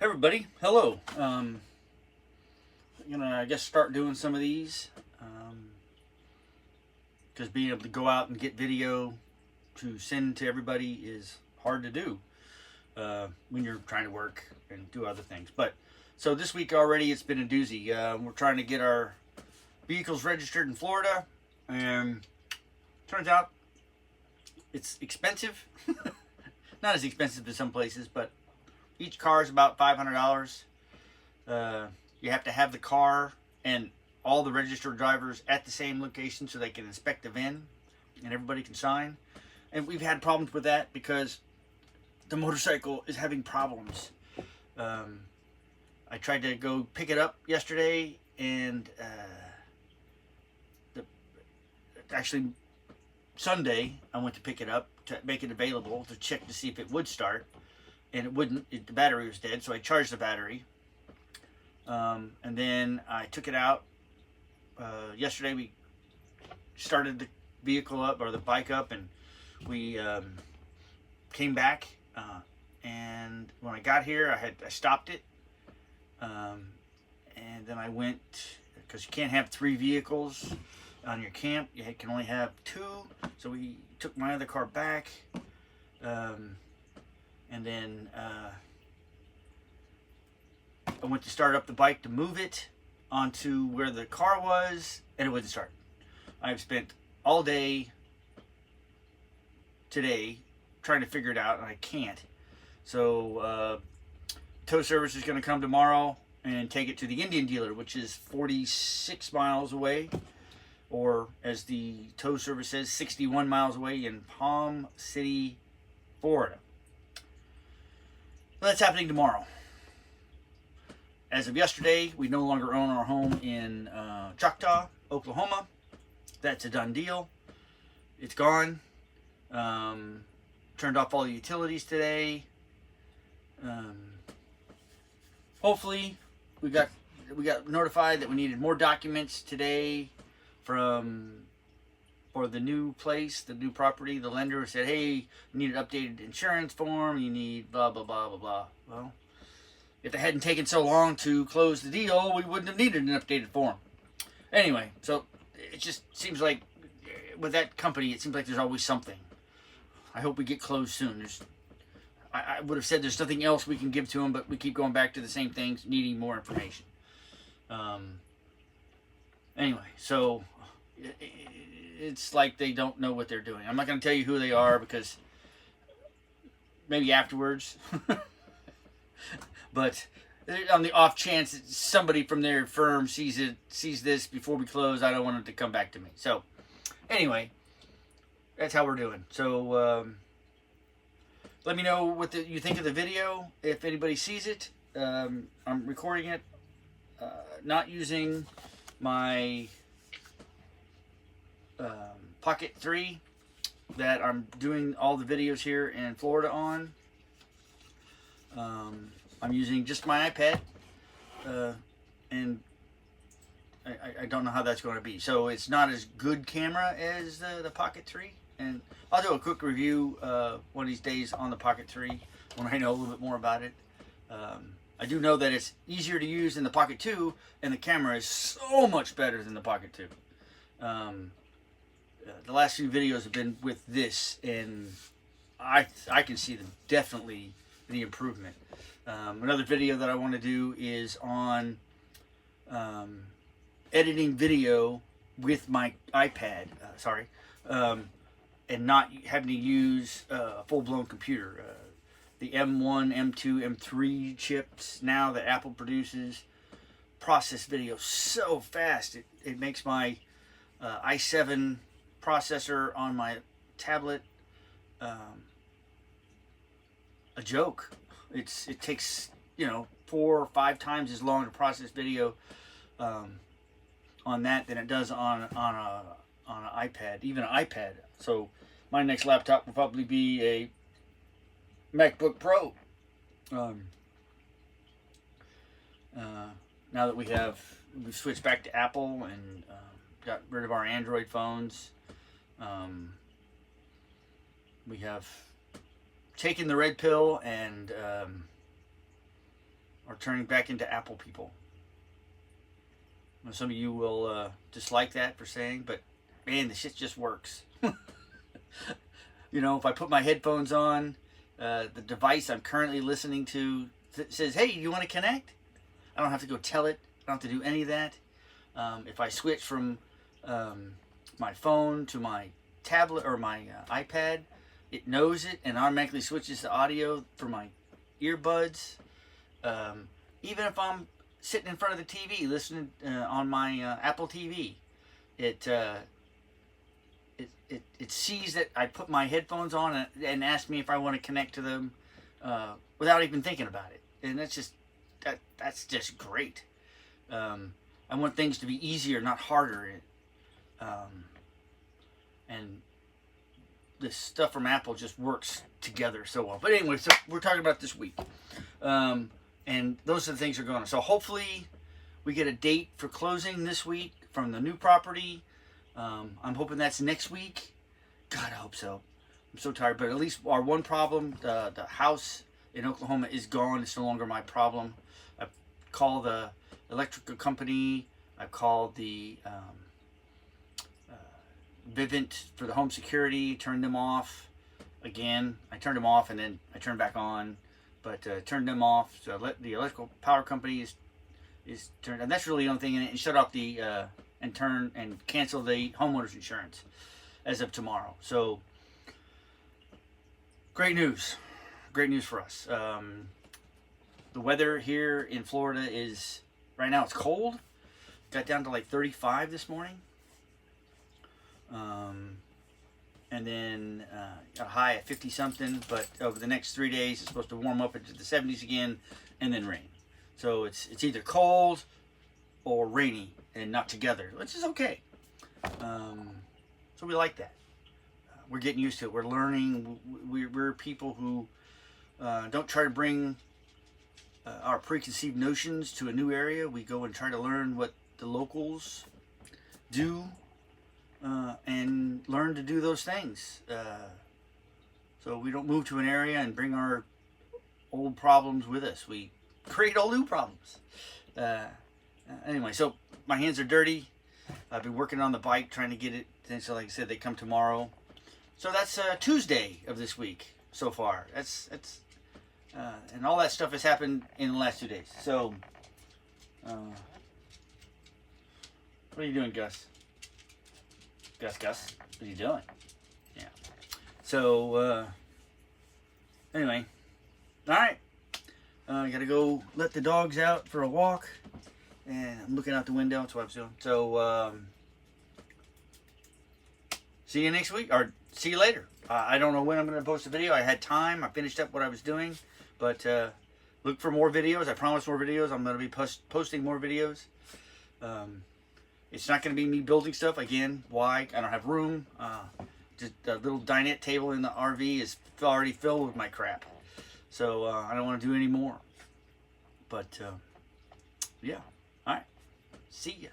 Hey everybody, hello. I guess start doing some of these because being able to go out and get video to send to everybody is hard to do when you're trying to work and do other things. But so this week already, it's been a doozy. We're trying to get our vehicles registered in Florida, and turns out it's expensive. Not as expensive as some places, but each car is about $500. You have to have the car and all the registered drivers at the same location so they can inspect the VIN and everybody can sign. And we've had problems with that because the motorcycle is having problems. I tried to go pick it up yesterday, and actually Sunday I went to pick it up to make it available to check to see if it would start, and it wouldn't. The battery was dead, so I charged the battery. And then I took it out. Yesterday we started the vehicle up, or the bike up, and we came back. And when I got here, I stopped it. And then I went, because you can't have 3 vehicles on your camp. You can only have 2. So we took my other car back. And then I went to start up the bike to move it onto where the car was, and it wouldn't start. I've spent all day today trying to figure it out, and I can't. So tow service is going to come tomorrow and take it to the Indian dealer, which is 46 miles away, or as the tow service says, 61 miles away in Palm City, Florida. Well, that's happening tomorrow. As of yesterday, we no longer own our home in Choctaw, Oklahoma. That's a done deal. It's gone. Turned off all the utilities today. Hopefully, we got notified that we needed more documents today for the new place, the new property. The lender said, hey, you need an updated insurance form, you need blah, blah, blah, blah, blah. Well, if they hadn't taken so long to close the deal, we wouldn't have needed an updated form. Anyway, so it just seems like with that company, it seems like there's always something. I hope we get closed soon. I would have said there's nothing else we can give to them, but we keep going back to the same things, needing more information. Anyway, so it's like they don't know what they're doing. I'm not going to tell you who they are because maybe afterwards. But on the off chance that somebody from their firm sees this before we close, I don't want it to come back to me. So anyway, that's how we're doing. So let me know what you think of the video. If anybody sees it, I'm recording it, not using my Pocket 3 that I'm doing all the videos here in Florida on. I'm using just my iPad, and I don't know how that's going to be. So it's not as good camera as the Pocket 3, and I'll do a quick review one of these days on the Pocket 3 when I know a little bit more about it. I do know that it's easier to use than the Pocket 2, and the camera is so much better than the Pocket 2. The last few videos have been with this, and I can see definitely the improvement. Another video that I want to do is on editing video with my iPad, and not having to use a full-blown computer. The M1, M2, M3 chips now that Apple produces process video so fast. It makes my i7 processor on my tablet a joke. It takes 4 or 5 times as long to process video on that than it does on an iPad, even an iPad. So my next laptop will probably be a MacBook Pro. Now that we've switched back to Apple and got rid of our Android phones, we have taken the red pill and are turning back into Apple people. Now, some of you will dislike that for saying, but man, the shit just works. You know, if I put my headphones on, the device I'm currently listening to says, hey, you want to connect? I don't have to go tell it. I don't have to do any of that. If I switch from my phone to my tablet or my iPad, it knows it and automatically switches to audio for my earbuds. Even if I'm sitting in front of the TV listening on my Apple TV, it sees that I put my headphones on and asks me if I want to connect to them without even thinking about it. And that's just great. I want things to be easier, not harder. And this stuff from Apple just works together so well. But anyway, so we're talking about this week. And those are the things that are going on. So hopefully we get a date for closing this week from the new property. I'm hoping that's next week. God, I hope so. I'm so tired. But at least our one problem, the house in Oklahoma is gone. It's no longer my problem. I called the electrical company. I called the Vivint for the home security. Turned them off again. I turned them off and then I turned back on. But turned them off. So the electrical power company is turned. And that's really the only thing in it. And shut off the and turn and cancel the homeowner's insurance as of tomorrow. So great news for us. The weather here in Florida is right now it's cold. Got down to like 35 this morning, and then got a high at 50 something. But over the next 3 days it's supposed to warm up into the 70s again and then rain. So it's either cold or rainy and not together, which is okay. So we like that. We're getting used to it. We're learning. We're people who don't try to bring our preconceived notions to a new area. We go and try to learn what the locals do and learn to do those things. So we don't move to an area and bring our old problems with us. We create all new problems. Anyway, so my hands are dirty. I've been working on the bike, trying to get it. And so, like I said, they come tomorrow. So that's Tuesday of this week so far. And all that stuff has happened in the last 2 days. So, what are you doing, Gus? Gus, what are you doing? Yeah. So, anyway, all right. I gotta go let the dogs out for a walk. And I'm looking out the window. That's what I was doing. So, see you next week, or see you later. I don't know when I'm going to post a video. I had time. I finished up what I was doing. But look for more videos. I promise more videos. I'm going to be posting more videos. It's not going to be me building stuff. Again, why? I don't have room. Just a little dinette table in the RV is already filled with my crap. So I don't want to do any more. But, yeah. All right. See ya.